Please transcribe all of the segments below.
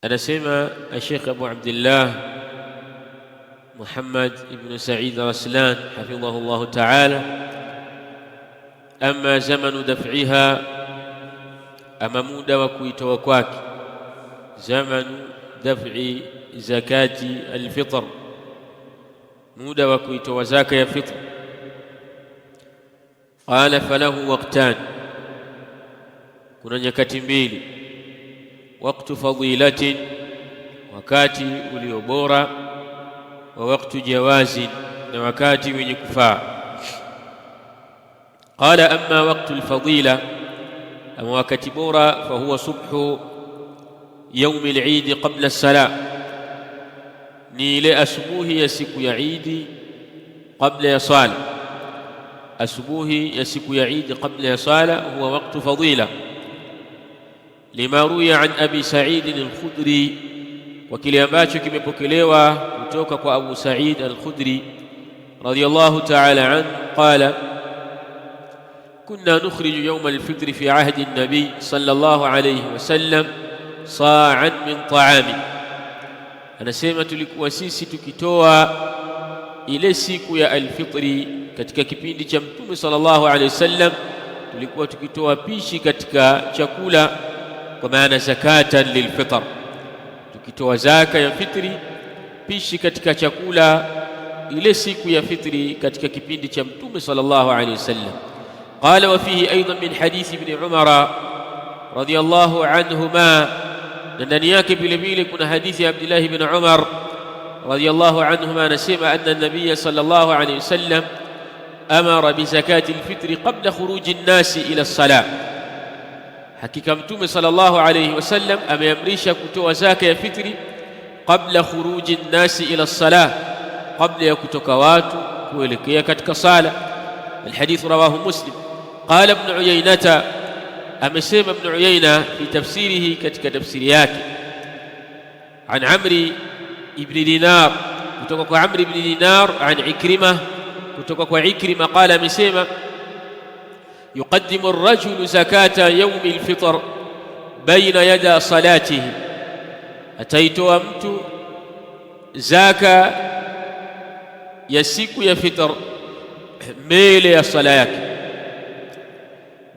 anasema Sheikh Abu Abdullah Muhammad ibn Sa'id Raslan hafidhahu Allah ta'ala, ama zamanu daf'iha, ama muda wa kuitoa kwake, zamanu daf'i zakati alfitr, muda wa kuitoa zaka ya fitr. Qala falahu waqtan, kuna nyakati mbili, waqtu fadilatin, wakati ulio bora, wa waqtu jawazin, na wakati wenye kufaa. Qala amma waqtu alfadila, ama wakati bora, fahuwa subhu يوم العيد قبل الصلاة، ni ile asubuhi ya siku ya Eid kabla ya sala. Asubuhi ya siku ya Eid kabla ya sala huwa waqtu fadila, lima ruya an Abi Sa'id al-Khudri, wa kile ambacho kimepokelewa kutoka kwa Abu Sa'id al-Khudri radiyallahu ta'ala anhu, qala kunna nukhriju yawm al-fitr fi ahdi an-nabi sallallahu alayhi wa sallam sa'an min ta'ami. Anasema tulikuwa sisi tukitoa ile siku ya alfitri katika kipindi cha Mtume sallallahu alayhi wasallam, tulikuwa tukitoa pishi katika chakula, kwa maana zakatan lilfitr, tukitoa zaka ya fitri, pishi katika chakula ile siku ya fitri katika kipindi cha Mtume sallallahu alayhi wasallam. Qala wa fihi aidan min hadith ibn Umar radiyallahu anhuma, na ndani yake vile vile kuna hadithi ya Abdullah ibn Umar radiyallahu anhuma, anasema anna an-nabiy sallallahu alayhi wasallam amara bi zakati al-fitr qabla khuruj an-nas ila as-salah, hakika Mtume sallallahu alayhi wasallam ameamrisha kutoa zaka ya fitri qabla khuruj an-nas ila as-salah, qabla ya kutoka watu kuelekea katika sala. Al-hadith rawahu Muslim. Qala ibn Uyaynah, amesema Ibn Uyayna fi tafsirihi, katika tafsiri yake, an Amri ibn Dinar, kutoka kwa Amri ibn Dinar, an Ikrimah, kutoka kwa Ikrimah, qala, amesema yuqaddimu ar-rajulu zakata yawmi al-fitr baina yada salatihi, ataitoa mtu zaka ya siku ya fitr mbele ya sala yake,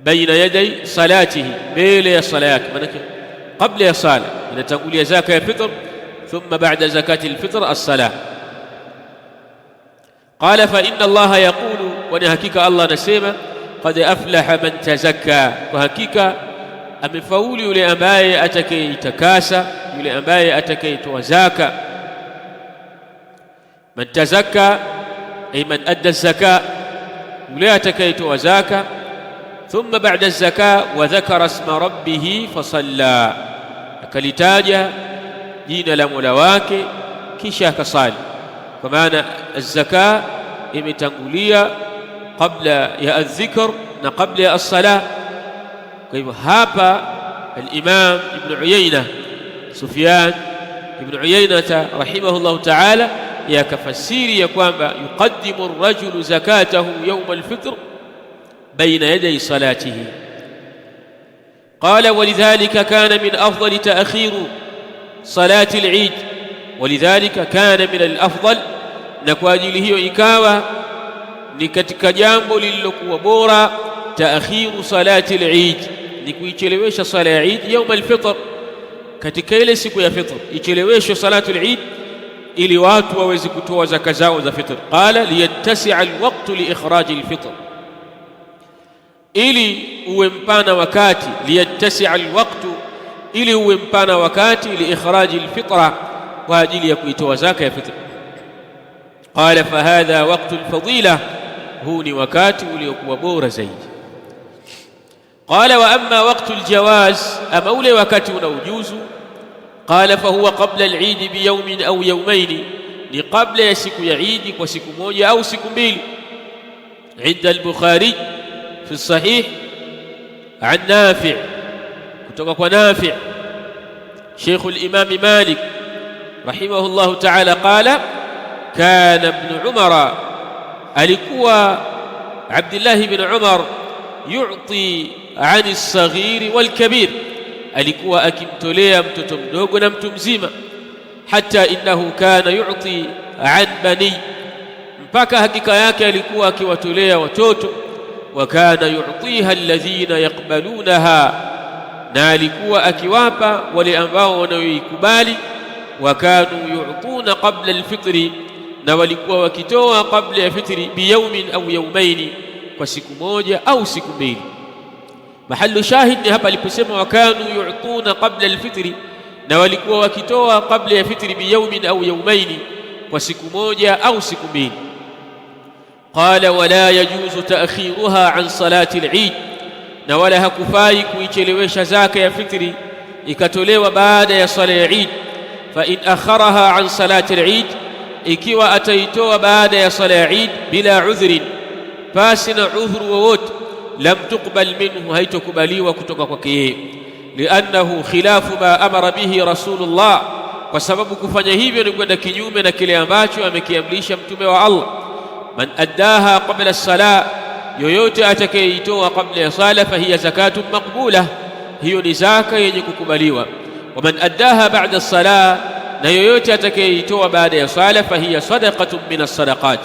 baina yaday salatihi, mbele ya sala yake, maana kabla ya sala inatangulia zaka ya fitr, thumma ba'da zakati al-fitr as-salah. Qala fa inna Allah yaqulu, wa ni hakika Allah anasema, qad aflaha man tazakka, kwa hakika amefaulu yule ambaye atakayetakasa, yule ambaye atakayetoa zaka. Man tazakka ay man adda zaka, yule atakayetoa zaka. Thumma ba'da zaka wa dhakara isma rabbih fasalla, akalitaja jina la Mola wake kisha akasali, kwa maana az-zaka imetangulia kabla ya adh-dhikr na kabla ya as-salah. Kwa hivyo hapa al-Imam Ibn Uyayna, Sufyan Ibn Uyayna rahimahullah ta'ala, yakafasiri ya kwamba yuqaddimu ar-rajulu zakatahu yawm al-fitr بين يدي صلاته. قال ولذلك كان من أفضل تأخير صلاة العيد، ولذلك كان من الأفضل، نكواجله إكاوة نكتك جامب للكو بورا، تأخير صلاة العيد، نكويتشلويش صلاة العيد يوم الفطر، كتكيل سكو يا فطر يتشلويش صلاة العيد إلي واتوا وزكتوا زكزاو ذا فطر. قال ليتسع الوقت لإخراج الفطر، ili uwe mpana wakati, liyattasia alwaqtu, ili uwe mpana wakati, liikhraji alfitra, kwa ajili ya kuitoa zaka ya fitra. Qala fahadha waqtu alfadila, huu ni wakati uliokuwa bora zaidi. Qala wa amma waqtu aljawaz, ama ule wakati unaujuzu, qala fahuwa qabla alid biyawmin au yawmayn, ni qabla ya siku ya Eid kwa siku moja au siku mbili. Inda al-Bukhari في الصحيح عن نافع، كتوك نافع شيخ الإمام مالك رحمه الله تعالى، قال كان ابن عمر، alikuwa عبد الله بن عمر يعطي عن الصغير والكبير، alikuwa akimtolea mtoto mdogo na mtu mzima, hata innahu kana yu'ti an bani, mpaka hakika yake alikuwa akiwatolea watoto. Wa kana yu'tiha alladhina yaqbalunaha, na alikuwa akiwapa wale ambao wanaoikubali. Wa kanu yu'tuna qabla alfitri, na walikuwa wakitoa kabla ya fitri, biyaumin au yaumaini, kwa siku moja au siku mbili. Mahallu shahid ni hapa aliposema wa kanu yu'tuna qabla alfitri, na walikuwa wakitoa kabla ya fitri, biyaumin au yaumaini, kwa siku moja au siku mbili. Qala wala yajuzu ta'khiruha an salati al-Eid, na wala hakufai kuichelewesha zaka ya fitri ikatolewa baada ya sala ya Eid. Fa in akharaha an salati al-Eid, ikiwa ataitoa baada ya sala ya Eid bila udhrin, pasina udhuru wowote, lam tuqbal minhu, haitokubaliwa kutoka kwake yeye. Liannahu khilafu ma amara bihi Rasulullah, kwa sababu kufanya hivyo ni kwenda kinyume na kile ambacho amekiamrisha mtume wa Allah. Man addaha qabla as-salah, yoyote atakayeitoa kabla ya sala, fahiya zakatun maqbula, hiyo ni zaka yenye kukubaliwa. Wa man addaha ba'da as-salah, na yoyote atakayeitoa baada ya sala, fahiya sadaqatun min as-sadaqat,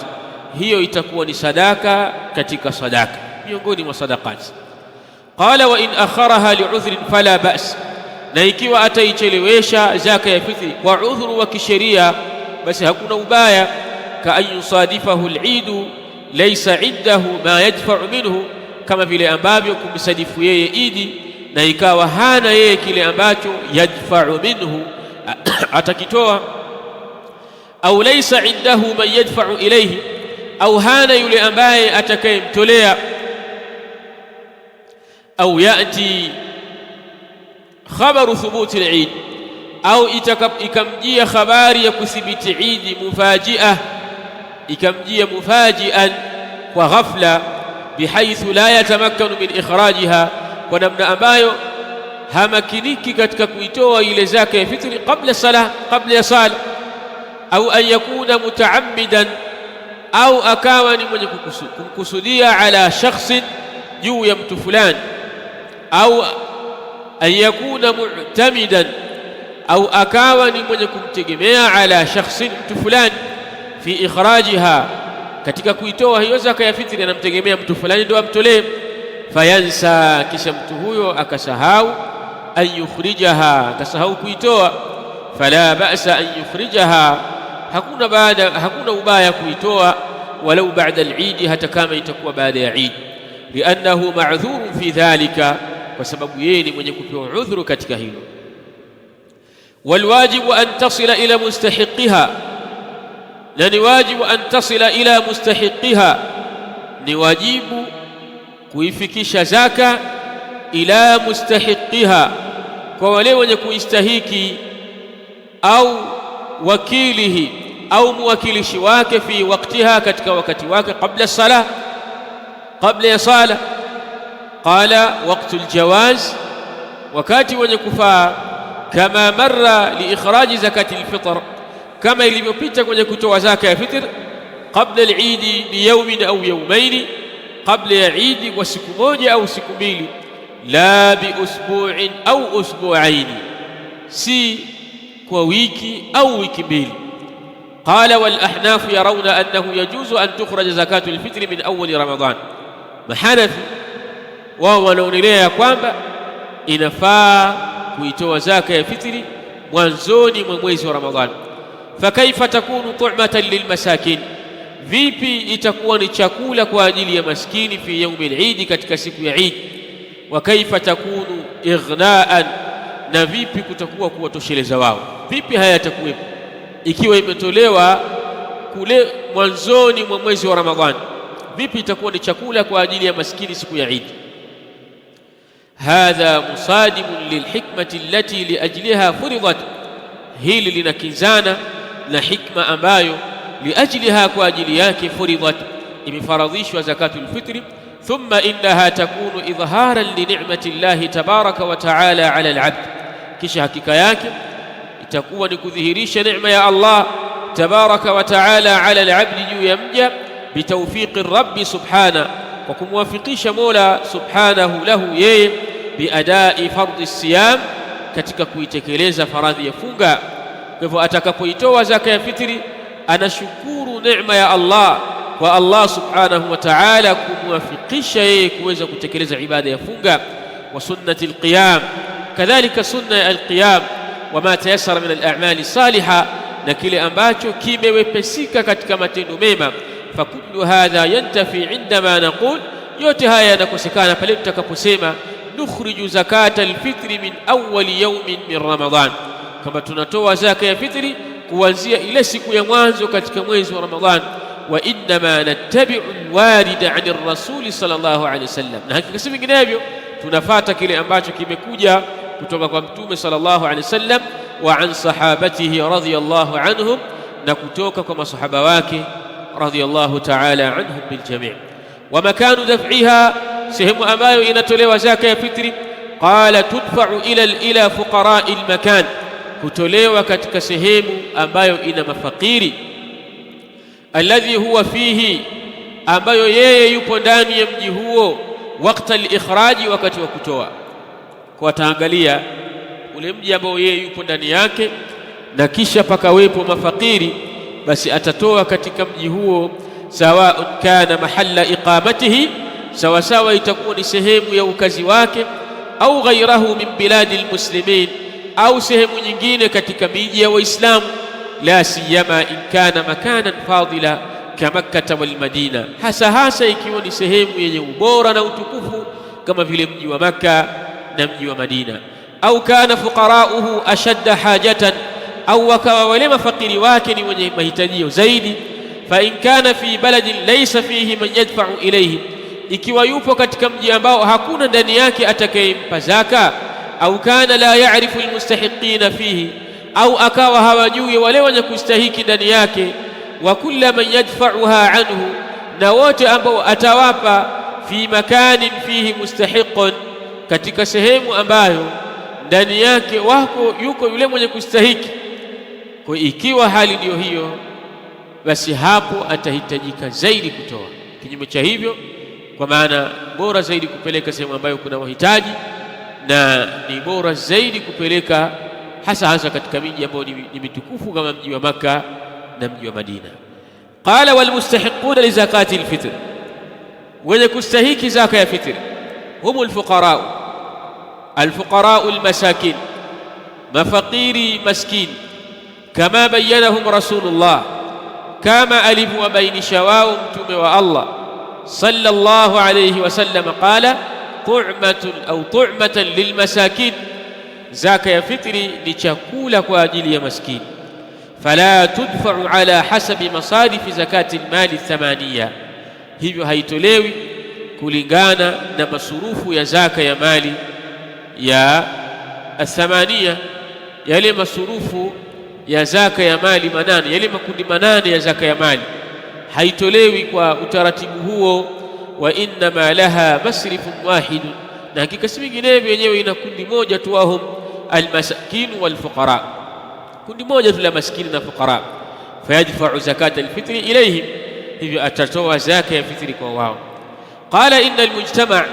hiyo itakuwa ni sadaka katika sadaka, miongoni mwa sadaqati. Qala wa in akharaha li'udhrin fala ba's, na ikiwa ataichelewesha zaka ya fitri kwa udhuru wa kisheria, basi hakuna ubaya. Ka an yusadifahu al-Eid laysa indahu ma yadfa'u minhu, kama vile ambavyo kumsadifu yeye Idi na ikawa hana yeye kile ambacho yadfa'u minhu atakitoa, au laysa indahu man yadfa'u ilayhi, au hana yule ambaye atakayemtolea, au yati khabaru thubuti al-Eid, au ikamjia habari ya kuthibiti Eid mufajia, ikamjia mufajian kwa ghafla, bihaithu la yatamakkanu min ikhrajiha, kwa namna ambayo hamakiniki katika kuitoa ile zaka ya fitri kabla ya sala, au an yakuna mutaammidan, au akawa ni mwenye kumkusudia ala shakhsin, juu ya mtu fulani, au an yakuna mu'tamidan, au akawa ni mwenye kumtegemea ala shakhsin, mtu fulani, fi ikhrajiha, katika kuitoa hiyo zaka ya fitri anamtegemea mtu fulani ndio amtolee. Fayansa, kisha mtu huyo akasahau, an yukhrijaha, akasahau kuitoa. Fala ba'sa an yukhrijaha, hakuna ubaya kuitoa, walau ba'da al-Eid, hata kama itakuwa baada ya Eid. Liannahu ma'dhurun fi dhalika, kwa sababu yeye ni mwenye kupewa udhuru katika hilo. Walwajibu an tasila ila mustahiqiha, na ni wajibu an tasila ila mustahiqiha, ni wajibu kuifikisha zaka ila mustahiqiha, kwa wale wenye kuistahiki, au wakilihi, au muwakilishi wake, fi waktiha, katika wakati wake, qabla ya sala. Qala waqtu aljawaz, wakati wenye kufaa, kama marra liikhraji zakati alfitr, kama ilivyopita kwenye kutoa zaka ya fitr, qabla al-Eid biyawmin au yawmaini, qabla ya Eid kwa siku moja au siku mbili, la bi usbu'in au usbu'aini, si kwa wiki au wiki mbili. Qala wal ahnaf yarawna annahu yajuzu an tukhraj zakatu al-fitr min awwal Ramadan, mahanafi wao wanaonelea kwamba inafaa kuitoa zaka ya fitri mwanzoni mwa mwezi wa Ramadhani. Fakaifa takunu tu'matan lilmasakin, vipi itakuwa ni chakula kwa ajili ya maskini, fi yaumi al-Eid, katika siku ya Eid. Wa kaifa takunu ighnaan, na vipi kutakuwa kuwatosheleza wao, vipi hayatakuwepo ikiwa imetolewa kule mwanzoni mwa mwezi wa Ramadhani, vipi itakuwa ni chakula kwa ajili ya maskini siku ya Eid? Hadha musadimun lilhikmati allati liajliha furidat, hili linakinzana na hikma ambayo liajliha, kwa ajili yake, furidat, imefaradhishwa zakatul fitri. Thumma innaha takunu idharan li ni'mati llahi tabaraka wa ta'ala ala al-'abd, kisha hakika yake itakuwa ni kudhihirisha neema ya Allah tabaraka wa ta'ala ala al-'abd, juu ya mja, bitawfiqi rabbi subhana, kwa kumwafikisha Mola subhanahu lahu yeye, biadai fardhi siyam, katika kuitekeleza faradhi ya funga. Kwa hivyo atakapoitoa zaka ya fitri anashukuru neema ya Allah kwa Allah subhanahu wa ta'ala kumwafikisha yeye kuweza kutekeleza ibada ya funga. Wa sunnati alqiyam, kadhalika sunna ya alqiyam, wama tayassara min al'amali salihah, na kile ambacho kimewepesika katika matendo mema. Fakullu hadha yantafi indama naqul, yote haya yanakosekana pale tutakaposema nukhriju zakata alfitri min awwali yawmin min Ramadan, kama tunatoa zaka ya fitri kuanzia ile siku ya mwanzo katika mwezi wa Ramadhan. Wa innama nattabi'u alwarida 'ani ar-rasul sallallahu alayhi wasallam, na hakika si vinginevyo tunafuata kile ambacho kimekuja kutoka kwa mtume sallallahu alayhi wasallam, wa an sahabatihi radhiyallahu anhum, na kutoka kwa masahaba wake radhiyallahu ta'ala anhum bil jami'. Wa makanu daf'iha, sehemu ambayo inatolewa zaka ya fitri, qala tudfa'u ila fuqara'i al-makan, kutolewa katika sehemu ambayo ina mafakiri, alladhi huwa fihi, ambayo yeye yupo ndani ya mji huo, wakati al-ikhraji, wakati wa kutoa. Kwa taangalia ule mji ambao yeye yupo ndani yake na kisha pakawepo mafakiri, basi atatoa katika mji huo, sawaun kana mahalla iqamatihi, sawa sawa itakuwa ni sehemu ya ukazi wake, au ghairahu min biladi almuslimin, au sehemu nyingine katika miji ya Waislamu, la siyama in kana makanan fadila ka Makkah wal Madina, hasa ikiwa ni sehemu yenye ubora na utukufu kama vile mji wa Makkah na mji wa Madina. Au kana fuqarauhu ashadda hajatan, au wakawa wale mafakiri wake ni wenye mahitajio zaidi. Fa in kana fi baladin laysa fihi man yadfa'u ilayhi, ikiwa yupo katika mji ambao hakuna ndani yake atakayempa zaka. Au kana la ya'rifu almustahiqina fihi, au akawa hawajui wale wenye kustahiki ndani yake. Wa kullu man yadfa'uha anhu, na wote ambao atawapa fi makanin fihi mustahiqun, katika sehemu ambayo ndani yake yuko yule mwenye kustahiki. Kwa ikiwa hali ndiyo hiyo, basi hapo atahitajika zaidi kutoa. Kinyume cha hivyo, kwa maana bora zaidi kupeleka sehemu ambayo kuna wahitaji, na ni bora zaidi kupeleka hasa katika miji ambayo ni mitukufu kama mji wa Makkah na mji wa Madina. Qala wal mustahiquna li zakati alfitr, wenye kustahiki zaka ya fitr humul fuqara, alfuqara almasakin, mafaqiri maskin, kama bayanahum rasulullah, kama alivyowabainisha wao mtume wa Allah sallallahu alayhi wasallam. Qala tu'matun au tu'matan lilmasakin, zaka ya fitri ni chakula kwa ajili ya maskini. Fala tudfa'u ala hasabi masarifi zakati almali thamaniya, hivyo haitolewi kulingana na masurufu ya zaka ya mali ya athamania, yale masurufu ya zaka ya mali manane, yale makundi manane ya zaka ya mali haitolewi kwa utaratibu huo. Wa innama laha masrifun wahid, na hakika si vinginevyo yenyewe ina kundi moja tu, wahum almasakin walfuqara, kundi moja tu la maskini na fuqara. Fayadfa'u zakata alfitri ilayhim, hivyo atatoa zaka ya fitri kwa wao. Qala inna almujtama'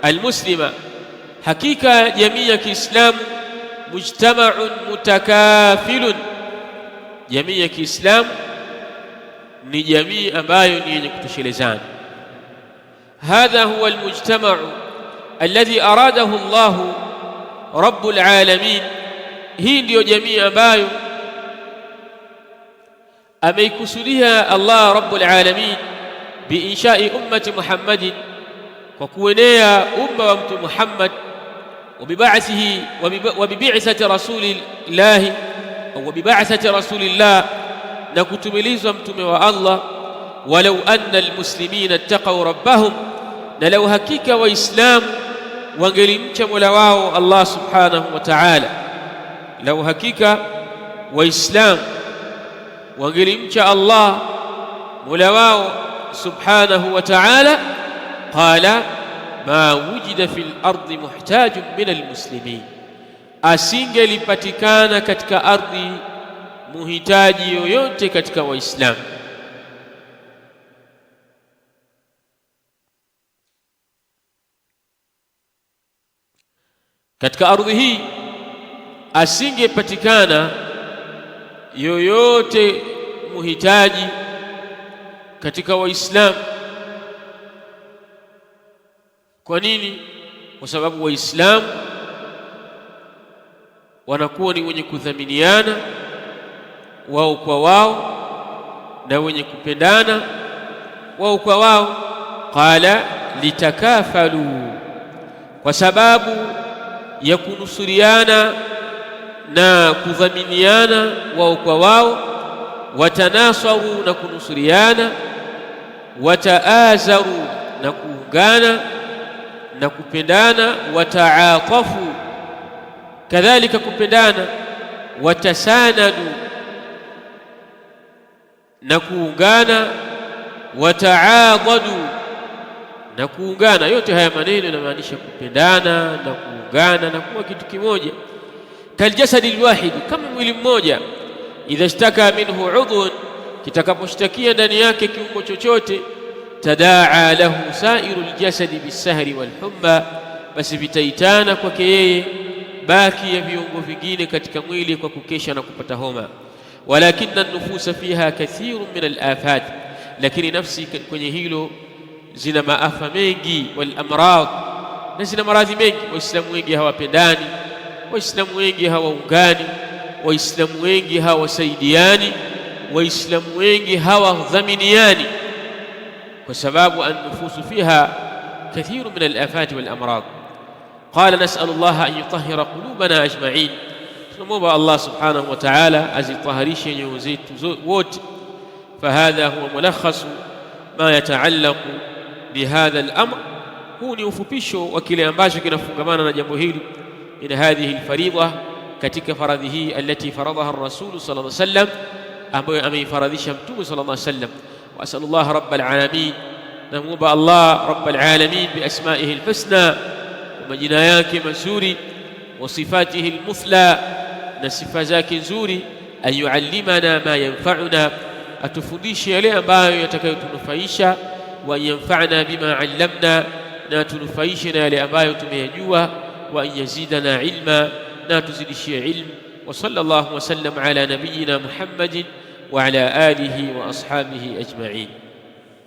almuslima, hakika jamii ya Kiislamu, mujtama'un mutakafilun, jamii ya Kiislamu ni jamii ambayo ni yenye kutoshelezana. Hadha huwa almujtama'u alladhi aradahu Allahu rabbul alamin, hii ndiyo jamii ambayo ameikusudia Allah rabbul alamin biinshai ummati Muhammadin, kwa kuenea umma wa mtu Muhammad, وببعثه وببعثة رسول الله أو وببعثة رسول الله، نكتمليزوا متموا الله. ولو أن المسلمين اتقوا ربهم، نلو هكيك وإسلام وانجلمش ملواو الله سبحانه وتعالى، لو هكيك وإسلام وانجلمش الله ملواو سبحانه وتعالى، قال ما وجد في الأرض محتاج من المسلمين، asingelipatikana katika ardhi muhitaji yoyote katika Waislamu. Katika ardhi hii asingepatikana yoyote muhitaji katika Waislamu. Kwa nini? Kwa sababu Waislamu wanakuwa ni wenye kudhaminiana wao kwa wao na wenye kupendana wao kwa wao. Qala litakafalu, kwa sababu ya kunusuriana na kudhaminiana wao kwa wao. Watanasaru, na kunusuriana. Wataazaru, na kuungana na kupendana. Wataatafu, kadhalika kupendana. Watasanadu, na kuungana. Wataadadu, na kuungana. Yote haya maneno yanamaanisha kupendana na kuungana na kuwa kitu kimoja. Kaljasadi alwahid, kama mwili mmoja. Idha ishtaka minhu udhun, kitakaposhtakia ndani yake kiungo chochote. Tadaa lahu sairu aljasadi bisahri walhumma, basi vitaitana kwake yeye baki ya viungo vingine katika mwili kwa kukesha na kupata homa. Walakinna an-nufusa fiha kathirun min al-afat, lakini nafsi kwenye hilo zina maafa mengi. Wal amrad, na zina maradhi mengi. Waislamu wengi hawapendani, Waislamu wengi hawaungani, Waislamu wengi hawasaidiani, Waislamu wengi hawadhaminiani, kwa sababu an-nufusu fiha kathirun min al-afat wal amrad. Qala nas'alu Allah an yutahhira qulubana ajma'in, tunamwomba Allah subhanahu wa ta'ala azitaharishe nyoyo zetu wote. Fahadha huwa mulakhasu ma yataallaqu bihadha al-amr, huu ni ufupisho wa kile ambacho kinafungamana na jambo hili. Min hadhihi al-faridha, katika faradhi hii allati faradaha ar-rasul sallallahu alayhi wasallam, ambayo ameifaradhisha Mtume sallallahu alayhi wasallam. Wa asallallahu rabbal alamin, namwomba Allah rabbal alamin bi asma'ihi al-husna, majina yake mazuri. Wa sifatihi al-muthla, na sifa zake nzuri. An yuallimana ma yanfa'una, atufundishe yale ambayo yatakayotunufaisha. Wa yanfa'na bima 'allamna, na tunufaishe na yale ambayo tumeyajua. Wa an yazidana ilma, na tuzidishie ilmu. Wa sallallahu wa sallam ala nabiyyina Muhammadin wa ala alihi wa ashabihi ajma'in.